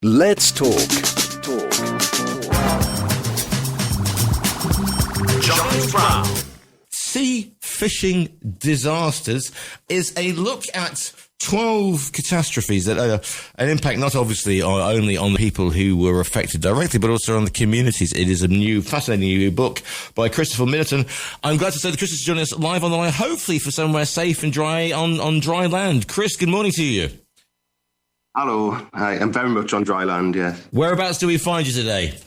Let's talk. Giles Brown. Sea fishing disasters is a look at 12 catastrophes that are an impact not obviously only on the people who were affected directly, but also on the communities. It is a new, fascinating new book by Christopher Middleton. I'm glad to say that Chris is joining us live on the line, hopefully for somewhere safe and dry on dry land. Chris, good morning to you. Hello. Hi. I'm very much on dry land, yes. Whereabouts do we find you today?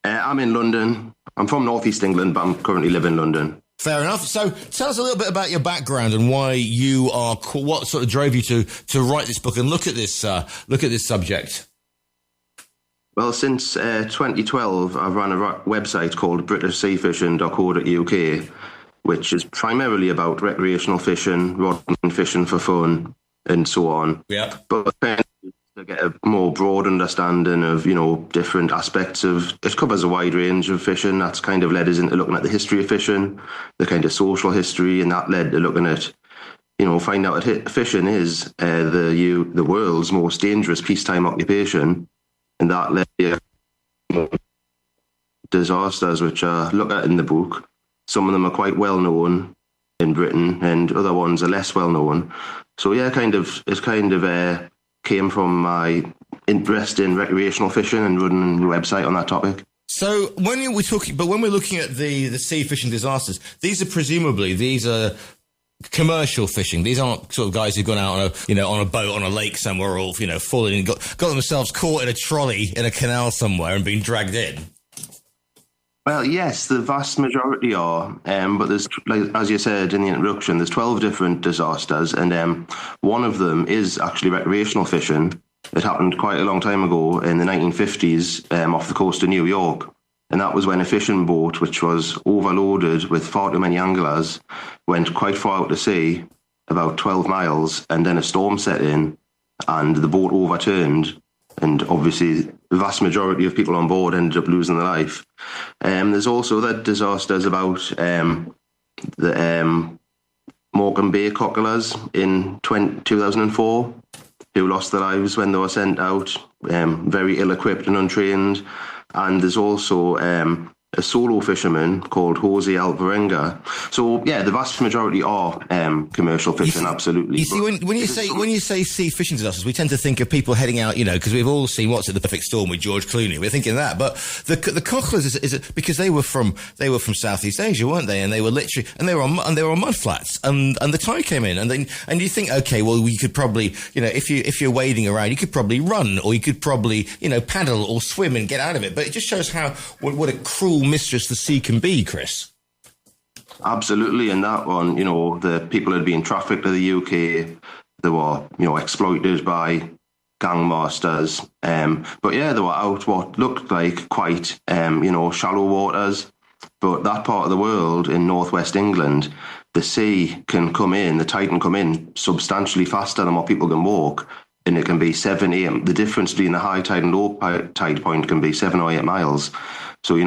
I'm in London. I'm from North East England, but I'm currently living in London. Fair enough. So tell us a little bit about your background and why you are, what sort of drove you to write this book and look at this subject. Well, since 2012, I've run a website called britishseafishing.co.uk, which is primarily about recreational fishing, rod and fishing for fun, and so on. Yeah. But to get a more broad understanding of, different aspects of, it covers a wide range of fishing. That's kind of led us into looking at the history of fishing, the kind of social history, and that led to looking at, find out that fishing is the world's most dangerous peacetime occupation, and that led to disasters which I look at in the book. Some of them are quite well known in Britain, and other ones are less well known. So yeah, it came from my interest in recreational fishing and running a website on that topic. So when we're looking at the sea fishing disasters, these are commercial fishing. These aren't sort of guys who've gone out on a boat on a lake somewhere, or fallen and got themselves caught in a trolley in a canal somewhere and been dragged in. Well, yes, the vast majority are, but there's, as you said in the introduction, there's 12 different disasters, and one of them is actually recreational fishing. It happened quite a long time ago in the 1950s off the coast of New York, and that was when a fishing boat, which was overloaded with far too many anglers, went quite far out to sea, about 12 miles, and then a storm set in, and the boat overturned. And obviously, the vast majority of people on board ended up losing their life. There's also that disasters about the Morecambe Bay cocklers in 2004, who lost their lives when they were sent out, very ill-equipped and untrained. And there's also a solo fisherman called Jose Alvarenga. So yeah, the vast majority are commercial fishing, absolutely. You see, when you say sea fishing disasters, we tend to think of people heading out, because we've all seen What's It, The Perfect Storm with George Clooney. We're thinking that, but the cocklers is because they were from Southeast Asia, weren't they? And they were literally they were on mud flats, and the tide came in, and you think, okay, well, you could probably, if you're wading around, you could probably run, or you could probably paddle or swim and get out of it. But it just shows what a cruel mistress the sea can be, Chris. Absolutely, and that one, the people had been trafficked to the UK, they were, exploited by gangmasters, but yeah, they were out what looked like quite, shallow waters, but that part of the world in northwest England, the sea can come in, the tide can come in substantially faster than what people can walk, and it can be 7, 8, the difference between the high tide and low tide point can be 7 or 8 miles. So in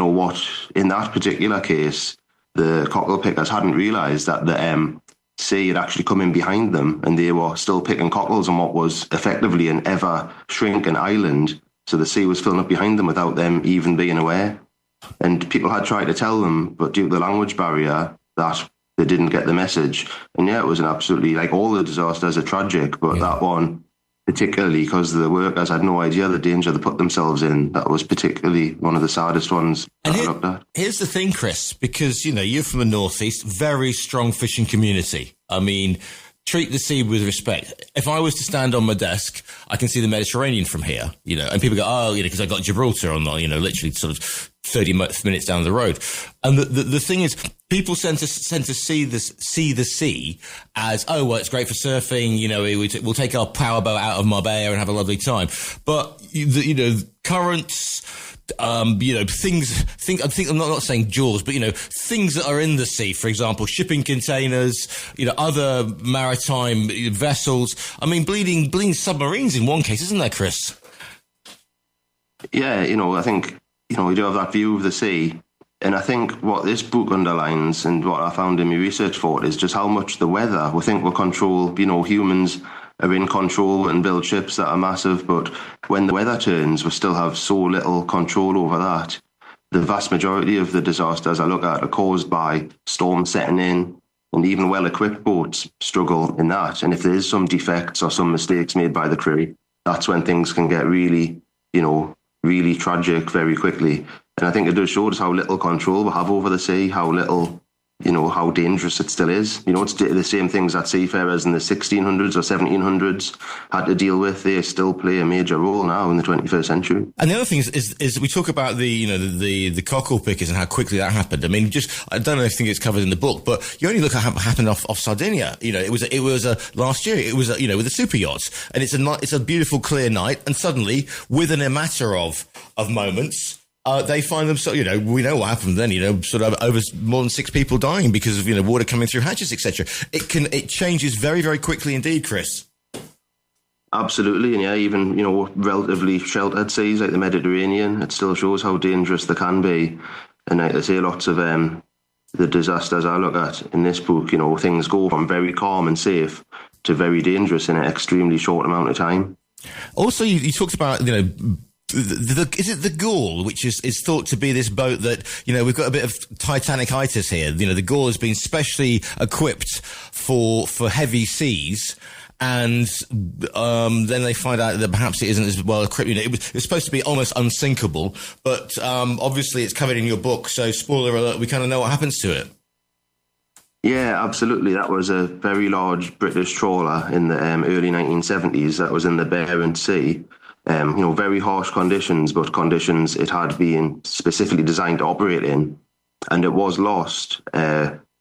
that particular case, the cockle pickers hadn't realised that the sea had actually come in behind them, and they were still picking cockles on what was effectively an ever-shrinking island. So the sea was filling up behind them without them even being aware. And people had tried to tell them, but due to the language barrier, that they didn't get the message. And yeah, it was an absolutely, like all the disasters are tragic, but that one, particularly because the workers had no idea the danger they put themselves in. That was particularly one of the saddest ones that I looked at. Here's the thing, Chris, because, you're from the northeast, very strong fishing community. I mean, treat the sea with respect. If I was to stand on my desk, I can see the Mediterranean from here, and people go, because I got Gibraltar on, literally sort of 30 minutes down the road. And the thing is, people tend to see the sea as, oh, well, it's great for surfing. We'll take our powerboat out of Marbella and have a lovely time. But, currents, things, I'm not saying jaws, but, things that are in the sea, for example, shipping containers, other maritime vessels. I mean, bleeding submarines in one case, isn't there, Chris? Yeah, I think, we do have that view of the sea. And I think what this book underlines, and what I found in my research for it, is just how much the weather, we think will control, humans are in control and build ships that are massive. But when the weather turns, we still have so little control over that. The vast majority of the disasters I look at are caused by storms setting in, and even well-equipped boats struggle in that. And if there is some defects or some mistakes made by the crew, that's when things can get really, really tragic very quickly. And I think it does show us how little control we have over the sea, how little, how dangerous it still is. It's the same things that seafarers in the 1600s or 1700s had to deal with. They still play a major role now in the 21st century. And the other thing is we talk about the cockle pickers and how quickly that happened. I mean, I don't know if I think it's covered in the book, but you only look at what happened off Sardinia. It was last year. It was with the super yachts, and it's a beautiful clear night, and suddenly within a matter of moments, they find themselves, we know what happened then, sort of over more than 6 people dying because of, water coming through hatches, etc. It changes very, very quickly indeed, Chris. Absolutely. And yeah, even, relatively sheltered seas like the Mediterranean, it still shows how dangerous they can be. And like I say, lots of the disasters I look at in this book, things go from very calm and safe to very dangerous in an extremely short amount of time. Also, you talked about, is it the Gaul, which is thought to be this boat that, we've got a bit of Titanic-itis here. The Gaul has been specially equipped for heavy seas, and then they find out that perhaps it isn't as well equipped. It was supposed to be almost unsinkable, but obviously it's covered in your book, so spoiler alert, we kind of know what happens to it. Yeah, absolutely. That was a very large British trawler in the early 1970s that was in the Bering Sea. Very harsh conditions, but conditions it had been specifically designed to operate in. And it was lost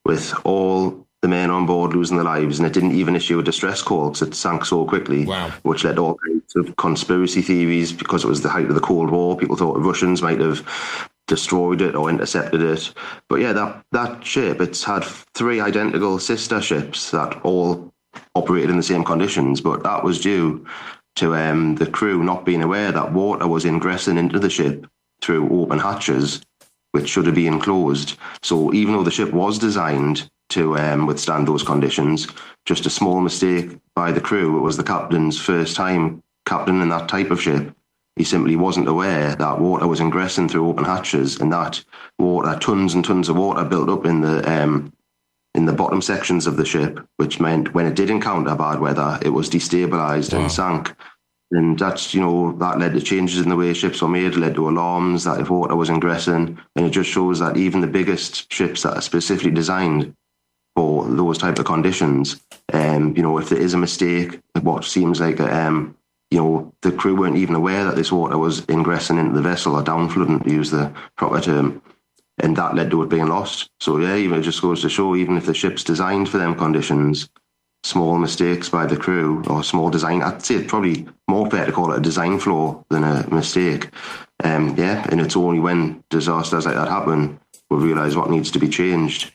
with all the men on board losing their lives, and it didn't even issue a distress call because it sank so quickly. Wow. Which led to all kinds of conspiracy theories because it was the height of the Cold War. People thought the Russians might have destroyed it or intercepted it. But yeah, that ship, it's had 3 identical sister ships that all operated in the same conditions, but that was due to the crew not being aware that water was ingressing into the ship through open hatches, which should have been closed. So even though the ship was designed to withstand those conditions, just a small mistake by the crew. It was the captain's first time captaining that type of ship. He simply wasn't aware that water was ingressing through open hatches, and that water, tons and tons of water, built up in the bottom sections of the ship, which meant when it did encounter bad weather, it was destabilised and sank. And that's, that led to changes in the way ships were made, led to alarms that if water was ingressing. And it just shows that even the biggest ships that are specifically designed for those type of conditions, if there is a mistake, what seems like, the crew weren't even aware that this water was ingressing into the vessel or downflooding, to use the proper term. And that led to it being lost. So yeah, it just goes to show, even if the ship's designed for them conditions, small mistakes by the crew or small design, I'd say it's probably more fair to call it a design flaw than a mistake. And it's only when disasters like that happen we realise what needs to be changed.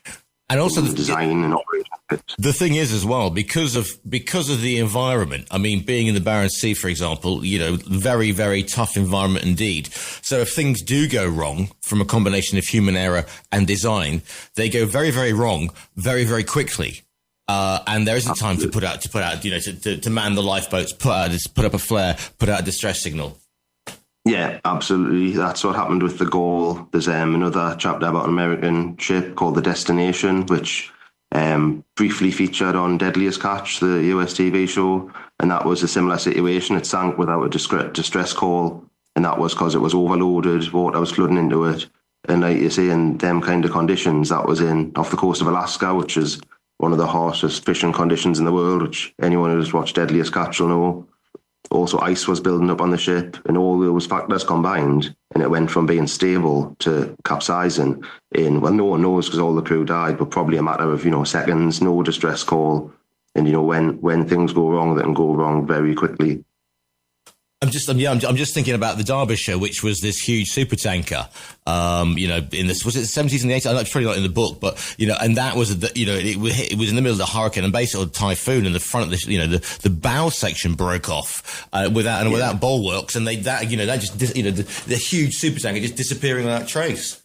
And also the design and operation. The thing is as well, because of the environment, I mean, being in the Barents Sea, for example, very, very tough environment indeed. So if things do go wrong from a combination of human error and design, they go very, very wrong very, very quickly. And there isn't time to put out, to man the lifeboats, put up a flare, put out a distress signal. Yeah, absolutely. That's what happened with the Gaul. There's another chapter about an American ship called the Destination, which briefly featured on Deadliest Catch, the US TV show, and that was a similar situation. It sank without a distress call, and that was because it was overloaded, water was flooding into it. And like you say, in them kind of conditions, that was off the coast of Alaska, which is one of the harshest fishing conditions in the world, which anyone who's watched Deadliest Catch will know. Also, ice was building up on the ship, and all those factors combined, and it went from being stable to capsizing in, well, no one knows because all the crew died, but probably a matter of, seconds, no distress call. And, when things go wrong, they can go wrong very quickly. I'm just thinking about the Derbyshire, which was this huge supertanker. In this, was it the 70s and the 80s? It's probably not in the book, but and that was it was in the middle of the hurricane and basically a typhoon, and the front of the bow section broke off without bulwarks, and the huge supertanker just disappearing without trace.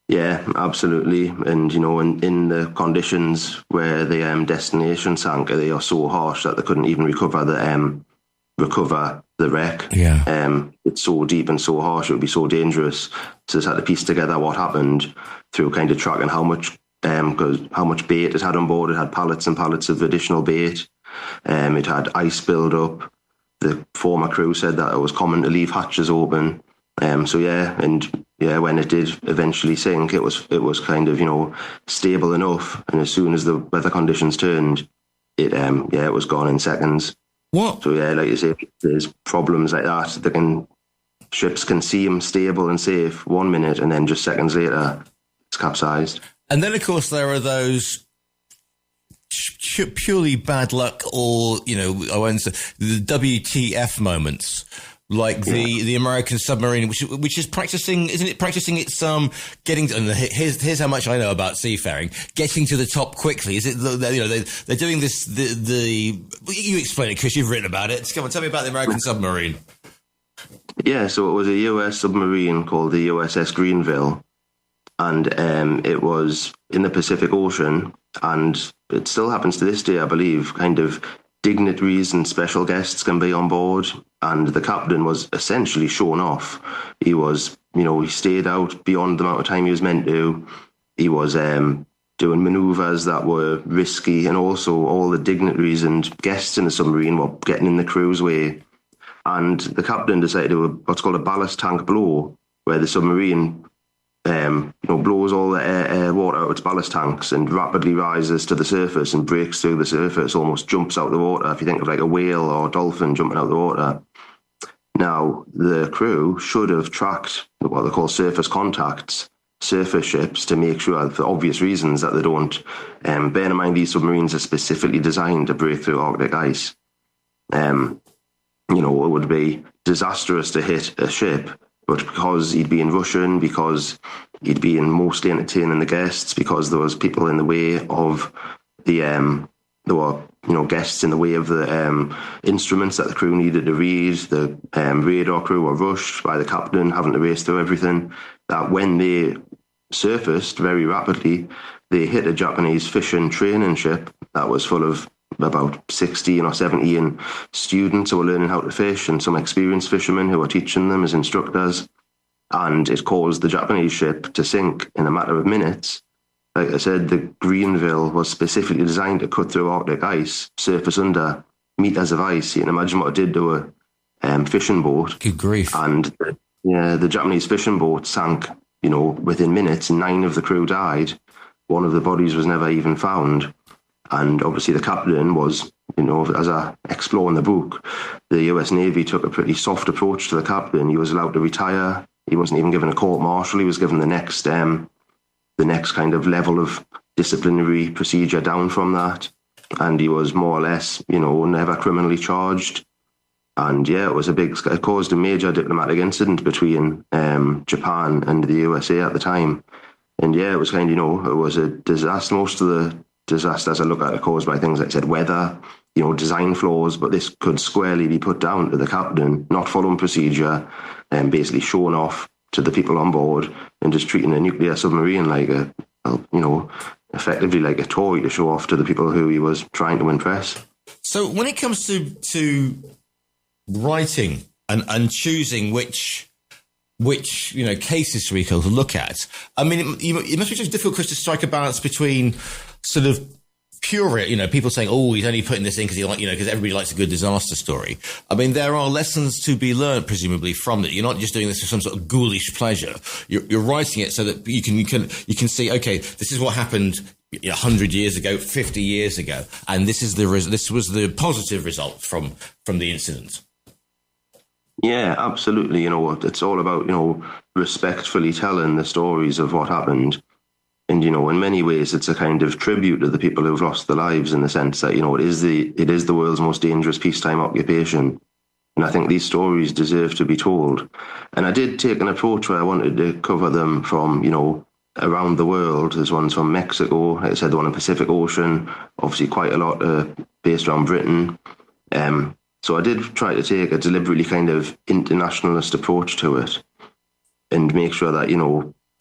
Yeah, absolutely. And, in the conditions where the destination sank, they are so harsh that they couldn't even recover the wreck. Yeah. It's so deep and so harsh, it would be so dangerous. So just had to piece together what happened through kind of tracking how much bait it had on board. It had pallets and pallets of additional bait. It had ice build up. The former crew said that it was common to leave hatches open. So yeah, and yeah, when it did eventually sink, it was kind of stable enough. And as soon as the weather conditions turned, it was gone in seconds. What? So yeah, like you say, there's problems like that. Ships can seem stable and safe 1 minute, and then just seconds later, it's capsized. And then, of course, there are those purely bad luck, or I won't say the WTF moments, like the American submarine, which is practicing, isn't it? Practicing its getting. And here's how much I know about seafaring: getting to the top quickly. Is it? They're doing this. You explain it, Chris. You've written about it. Come on, tell me about the American submarine. Yeah, so it was a US submarine called the USS Greenville, and it was in the Pacific Ocean, and it still happens to this day, I believe. Kind of dignitaries and special guests can be on board, and the captain was essentially shown off. He was, he stayed out beyond the amount of time he was meant to. He was doing manoeuvres that were risky, and also all the dignitaries and guests in the submarine were getting in the crew's way. And the captain decided to do what's called a ballast tank blow, where the submarine blows all the water out of its ballast tanks and rapidly rises to the surface and breaks through the surface, almost jumps out of the water. If you think of like a whale or a dolphin jumping out of the water. Now, the crew should have tracked what they call surface contacts, surface ships, to make sure, for obvious reasons, that they don't. Bear in mind, these submarines are specifically designed to break through Arctic ice. It would be disastrous to hit a ship, but because he'd be in Russian, because he'd be in mostly entertaining the guests, because there was people in the way of there were guests in the way of the instruments that the crew needed to read. The radar crew were rushed by the captain, having to race through everything. That when they surfaced very rapidly, they hit a Japanese fishing training ship that was full of about 16 or 17 students who were learning how to fish, and some experienced fishermen who were teaching them as instructors. And it caused the Japanese ship to sink in a matter of minutes. Like I said, the Greenville was specifically designed to cut through Arctic ice, surface under meters of ice. You can imagine what it did to a fishing boat. Good grief. And the Japanese fishing boat sank, within minutes. 9 of the crew died. One of the bodies was never even found. And obviously the captain was, as I explore in the book, the US Navy took a pretty soft approach to the captain. He was allowed to retire. He wasn't even given a court-martial. He was given the next kind of level of disciplinary procedure down from that. And he was more or less, never criminally charged. And yeah, it caused a major diplomatic incident between Japan and the USA at the time. And yeah, it was kind of, it was a disaster. Most of the disasters I look at are caused by things like I said, weather, design flaws, but this could squarely be put down to the captain not following procedure and basically showing off to the people on board and just treating a nuclear submarine like effectively like a toy to show off to the people who he was trying to impress. So when it comes to writing and choosing which cases we can look at, I mean, it must be just difficult, Chris, to strike a balance between sort of pure, people saying, oh, he's only putting this in because everybody likes a good disaster story. I mean, there are lessons to be learned, presumably, from it. You're not just doing this for some sort of ghoulish pleasure. You're writing it so that you can see, okay, this is what happened 100 years ago, 50 years ago, and this was the positive result from the incident. Yeah, absolutely. It's all about, respectfully telling the stories of what happened. And, in many ways, it's a kind of tribute to the people who've lost their lives, in the sense that, it is the world's most dangerous peacetime occupation. And I think these stories deserve to be told. And I did take an approach where I wanted to cover them from, around the world. There's ones from Mexico, like I said, the one in the Pacific Ocean, obviously quite a lot based around Britain. So I did try to take a deliberately kind of internationalist approach to it and make sure that,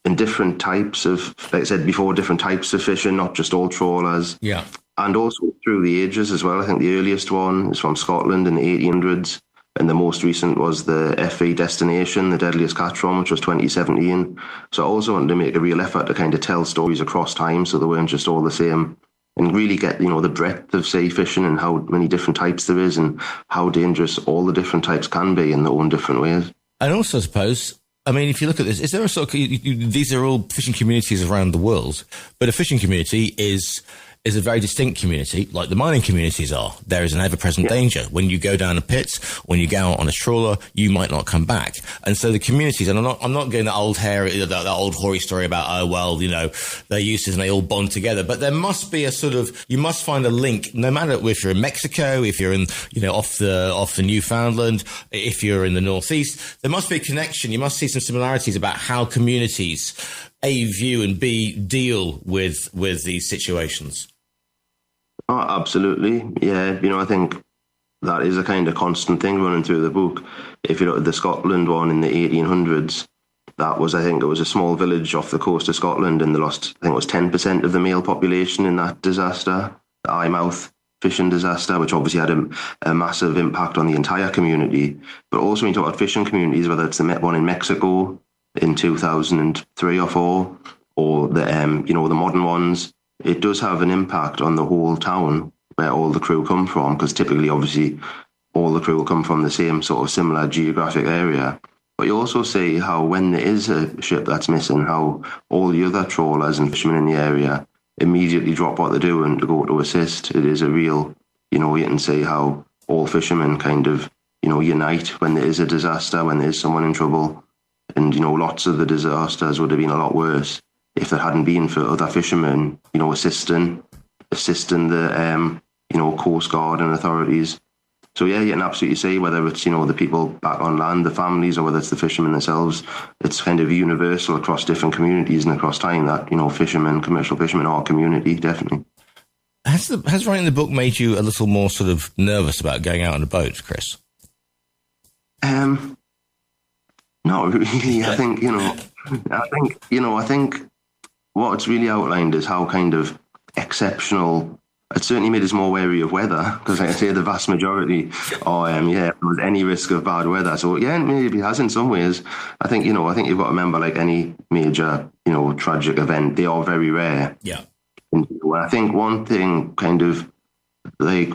in different types of, like I said before, different types of fishing, not just all trawlers. Yeah. And also through the ages as well. I think the earliest one is from Scotland in the 1800s. And the most recent was the FA Destination, the deadliest catch from, which was 2017. So I also wanted to make a real effort to kind of tell stories across time so they weren't just all the same, and really get, the breadth of sea fishing and how many different types there is and how dangerous all the different types can be in their own different ways. And also, I suppose, I mean, if you look at this, is there a sort of, these are all fishing communities around the world, but a fishing community is a very distinct community, like the mining communities are. There is an ever-present danger. When you go down a pit, when you go out on a trawler, you might not come back. And so the communities, and I'm not getting that old hoary story about, oh, well, they're useless and they all bond together. But there must be a sort of, you must find a link, no matter if you're in Mexico, if you're in, off the Newfoundland, if you're in the Northeast, there must be a connection. You must see some similarities about how communities, A, view and B, deal with these situations. Oh, absolutely. Yeah, I think that is a kind of constant thing running through the book. If you look at the Scotland one in the 1800s, that was, I think it was a small village off the coast of Scotland, and they lost, I think it was 10% of the male population in that disaster, the Eyemouth fishing disaster, which obviously had a massive impact on the entire community. But also when you talk about fishing communities, whether it's the one in Mexico in 2003 or 4, or the the modern ones, it does have an impact on the whole town where all the crew come from, because typically, obviously, all the crew will come from the same sort of similar geographic area. But you also see how when there is a ship that's missing, how all the other trawlers and fishermen in the area immediately drop what they're doing to go to assist. It is a real, you can see how all fishermen kind of, unite when there is a disaster, when there is someone in trouble. And, lots of the disasters would have been a lot worse if there hadn't been for other fishermen, assisting the, Coast Guard and authorities. So, yeah, you can absolutely see whether it's, the people back on land, the families, or whether it's the fishermen themselves, it's kind of universal across different communities and across time that, fishermen, commercial fishermen are a community, definitely. Has writing the book made you a little more sort of nervous about going out on a boat, Chris? Not really. I think, I think what it's really outlined is how kind of exceptional. It certainly made us more wary of weather, because like I say, the vast majority are, there was any risk of bad weather. So yeah, maybe it has in some ways. I think, you've got to remember, like any major, tragic event, they are very rare. Yeah. And I think one thing kind of like,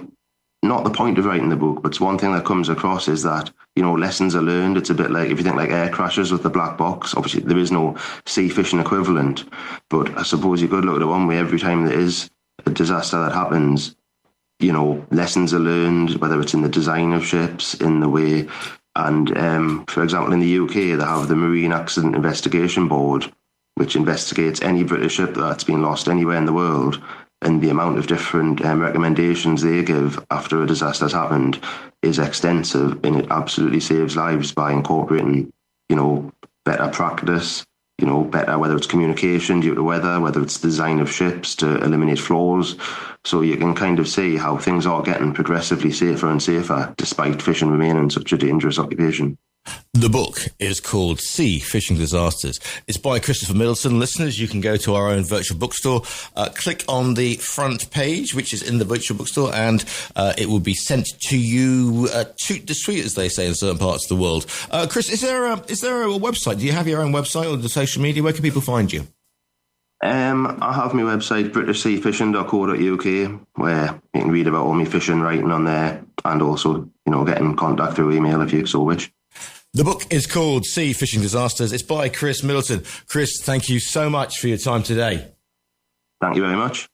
not the point of writing the book, but it's one thing that comes across is that, lessons are learned. It's a bit like, if you think like air crashes with the black box, obviously there is no sea fishing equivalent, but I suppose you could look at it one way. Every time there is a disaster that happens, lessons are learned, whether it's in the design of ships, in the way, and for example, in the UK, they have the Marine Accident Investigation Board, which investigates any British ship that's been lost anywhere in the world. And the amount of different recommendations they give after a disaster has happened is extensive, and it absolutely saves lives by incorporating, better practice, better, whether it's communication due to weather, whether it's design of ships to eliminate flaws. So you can kind of see how things are getting progressively safer and safer, despite fishing remaining such a dangerous occupation. The book is called Sea Fishing Disasters. It's by Christopher Middleton. Listeners, you can go to our own virtual bookstore, click on the front page, which is in the virtual bookstore, and it will be sent to you toot the sweet, as they say in certain parts of the world. Chris, is there a website? Do you have your own website or the social media? Where can people find you? I have my website, britishseafishing.co.uk, where you can read about all my fishing writing on there, and also, get in contact through email if you so wish. The book is called Sea Fishing Disasters. It's by Chris Middleton. Chris, thank you so much for your time today. Thank you very much.